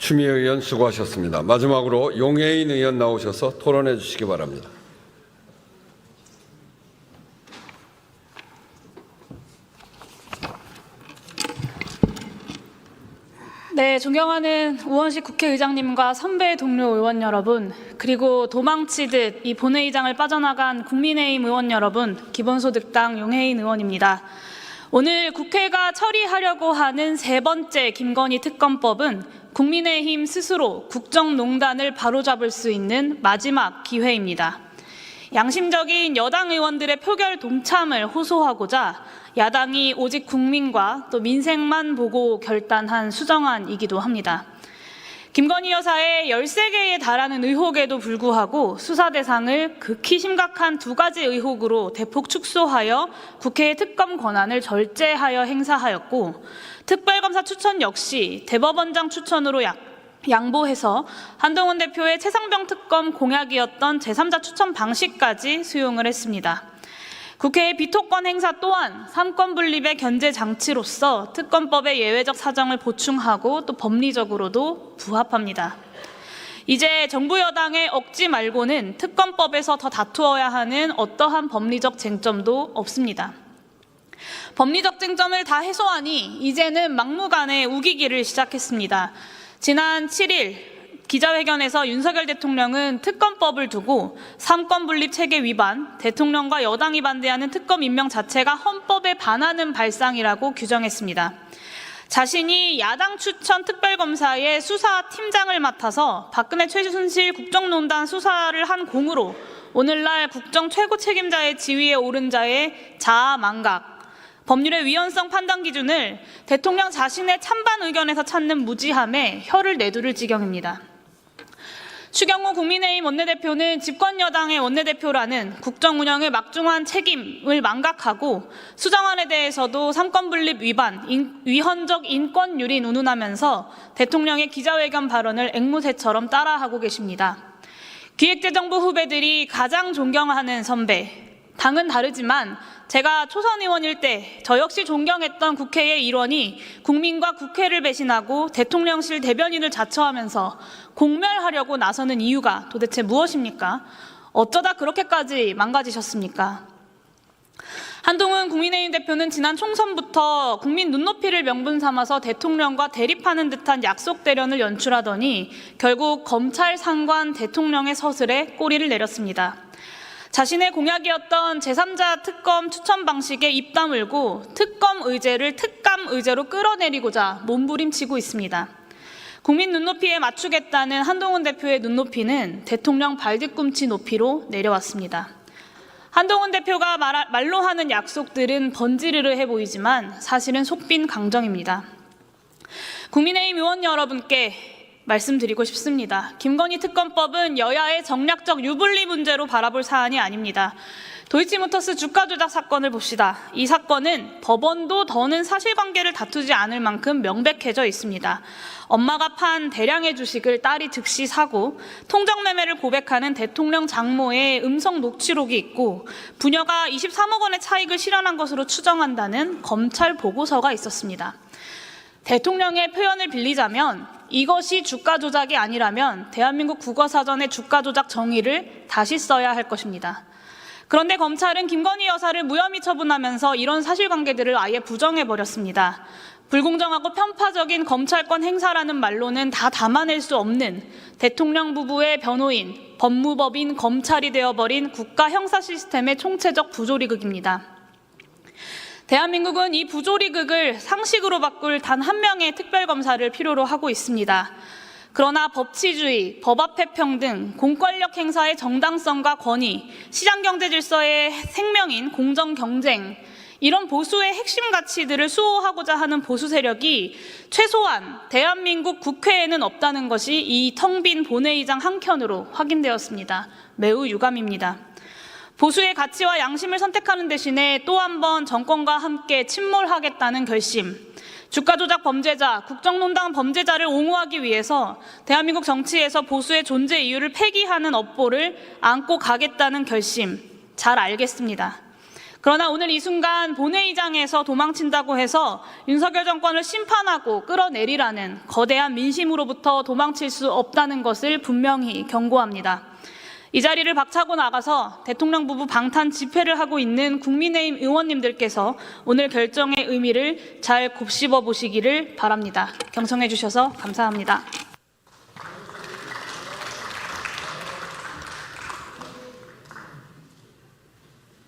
추미애 의원 수고하셨습니다. 마지막으로 용해인 의원 나오셔서 토론해 주시기 바랍니다. 네, 존경하는 우원식 국회의장님과 선배 동료 의원 여러분, 그리고 도망치듯 이 본회의장을 빠져나간 국민의힘 의원 여러분, 기본소득당 용해인 의원입니다. 오늘 국회가 처리하려고 하는 세 번째 김건희 특검법은 국민의힘 스스로 국정농단을 바로잡을 수 있는 마지막 기회입니다. 양심적인 여당 의원들의 표결 동참을 호소하고자 야당이 오직 국민과 또 민생만 보고 결단한 수정안이기도 합니다. 김건희 여사의 13개에 달하는 의혹에도 불구하고 수사 대상을 극히 심각한 2가지 의혹으로 대폭 축소하여 국회의 특검 권한을 절제하여 행사하였고, 특별검사 추천 역시 대법원장 추천으로 양보해서 한동훈 대표의 최상병 특검 공약이었던 제3자 추천 방식까지 수용을 했습니다. 국회의 비토권 행사 또한 3권 분립의 견제 장치로서 특검법의 예외적 사정을 보충하고 또 법리적으로도 부합합니다. 이제 정부 여당의 억지 말고는 특검법에서 더 다투어야 하는 어떠한 법리적 쟁점도 없습니다. 법리적 쟁점을 다 해소하니 이제는 막무가내 우기기를 시작했습니다. 지난 7일 기자회견에서 윤석열 대통령은 특검법을 두고 3권 분립 체계 위반, 대통령과 여당이 반대하는 특검 임명 자체가 헌법에 반하는 발상이라고 규정했습니다. 자신이 야당 추천 특별검사의 수사팀장을 맡아서 박근혜 최순실 국정농단 수사를 한 공으로 오늘날 국정 최고 책임자의 지위에 오른 자의 자아망각, 법률의 위헌성 판단 기준을 대통령 자신의 찬반 의견에서 찾는 무지함에 혀를 내두를 지경입니다. 추경호 국민의힘 원내대표는 집권여당의 원내대표라는 국정 운영의 막중한 책임을 망각하고 수정안에 대해서도 3권 분립 위반, 위헌적 인권 유린 운운하면서 대통령의 기자회견 발언을 앵무새처럼 따라하고 계십니다. 기획재정부 후배들이 가장 존경하는 선배, 당은 다르지만 제가 초선 의원일 때 저 역시 존경했던 국회의 일원이 국민과 국회를 배신하고 대통령실 대변인을 자처하면서 공멸하려고 나서는 이유가 도대체 무엇입니까? 어쩌다 그렇게까지 망가지셨습니까? 한동훈 국민의힘 대표는 지난 총선부터 국민 눈높이를 명분 삼아서 대통령과 대립하는 듯한 약속 대련을 연출하더니 결국 검찰 상관 대통령의 서슬에 꼬리를 내렸습니다. 자신의 공약이었던 제3자 특검 추천 방식에 입 다물고 특검 의제를 특감 의제로 끌어내리고자 몸부림치고 있습니다. 국민 눈높이에 맞추겠다는 한동훈 대표의 눈높이는 대통령 발뒤꿈치 높이로 내려왔습니다. 한동훈 대표가 말로 하는 약속들은 번지르르해 보이지만 사실은 속빈 강정입니다. 국민의힘 의원 여러분께 말씀드리고 싶습니다. 김건희 특검법은 여야의 정략적 유불리 문제로 바라볼 사안이 아닙니다. 도이치모터스 주가 조작 사건을 봅시다. 이 사건은 법원도 더는 사실관계를 다투지 않을 만큼 명백해져 있습니다. 엄마가 판 대량의 주식을 딸이 즉시 사고 통정매매를 고백하는 대통령 장모의 음성 녹취록이 있고 부녀가 23억 원의 차익을 실현한 것으로 추정한다는 검찰 보고서가 있었습니다. 대통령의 표현을 빌리자면 이것이 주가 조작이 아니라면 대한민국 국어사전의 주가 조작 정의를 다시 써야 할 것입니다. 그런데 검찰은 김건희 여사를 무혐의 처분하면서 이런 사실관계들을 아예 부정해버렸습니다. 불공정하고 편파적인 검찰권 행사라는 말로는 다 담아낼 수 없는 대통령 부부의 변호인, 법무법인, 검찰이 되어버린 국가 형사 시스템의 총체적 부조리극입니다. 대한민국은 이 부조리극을 상식으로 바꿀 단 한 명의 특별검사를 필요로 하고 있습니다. 그러나 법치주의, 법 앞의 평등, 공권력 행사의 정당성과 권위, 시장경제 질서의 생명인 공정경쟁, 이런 보수의 핵심 가치들을 수호하고자 하는 보수 세력이 최소한 대한민국 국회에는 없다는 것이 이 텅 빈 본회의장 한켠으로 확인되었습니다. 매우 유감입니다. 보수의 가치와 양심을 선택하는 대신에 또 한 번 정권과 함께 침몰하겠다는 결심, 주가 조작 범죄자, 국정농단 범죄자를 옹호하기 위해서 대한민국 정치에서 보수의 존재 이유를 폐기하는 업보를 안고 가겠다는 결심, 잘 알겠습니다. 그러나 오늘 이 순간 본회의장에서 도망친다고 해서 윤석열 정권을 심판하고 끌어내리라는 거대한 민심으로부터 도망칠 수 없다는 것을 분명히 경고합니다. 이 자리를 박차고 나가서 대통령 부부 방탄 집회를 하고 있는 국민의힘 의원님들께서 오늘 결정의 의미를 잘 곱씹어 보시기를 바랍니다. 경청해 주셔서 감사합니다.